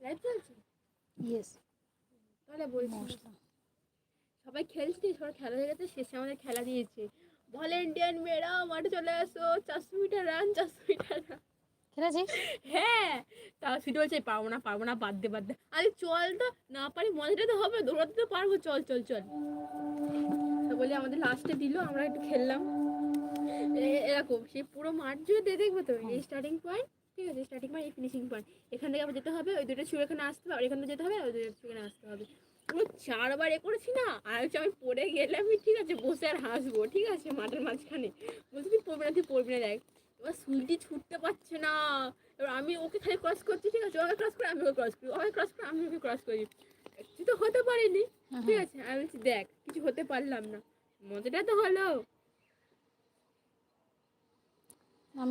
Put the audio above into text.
Live চলছে? Yes. তাহলে বলছি সবাই খেলছে, সবার খেলা হয়ে গেছে, শেষে আমাদের খেলা দিয়েছে ভলেন্টিয়ার মেয়েরা মাঠে চলে আসো, 400 মিটার রান, 400 মিটার রান। খেলেছিস? হ্যাঁ, তা শুধু বলছে পারবো না, বাদ দে আরে চল তো, না পারি মজাটা তো হবে, দৌড়াতে তো পারবো, চল তা বলে আমাদের লাস্টে দিল, আমরা একটু খেললাম এরকম। সেই পুরো মাঠ জুড়ে দেখবো তো, এই স্টার্টিং পয়েন্ট, ঠিক আছে, স্টার্টিং পয়েন্ট, এই ফিনিশিং পয়েন্ট, এখান থেকে আবার যেতে হবে, ওই দুটো ছুঁড়ে এখানে আসতে হবে, আর এখানে যেতে হবে, ওই দুটো ছুঁড়ে আসতে হবে। পুরো 4বার করেছি না, আর হচ্ছে আমি পড়ে গেলে আমি, ঠিক আছে, বসে আর হাসবো, ঠিক আছে, মাঠের মাঝখানে বলছি তুই পড়বি না দেখ। এবার সুইটি ছুটতে পারছে না, এবার আমি ওকে খালি ক্রস করছি, ঠিক আছে, ওকে ক্রস করে আমি ওকে ক্রস করি, ওকে ক্রস করে আমি ওকে ক্রস করি, কিছু তো হতে পারিনি, ঠিক আছে, আমি বলছি দেখ কিছু হতে পারলাম না, মজাটা তো হলো।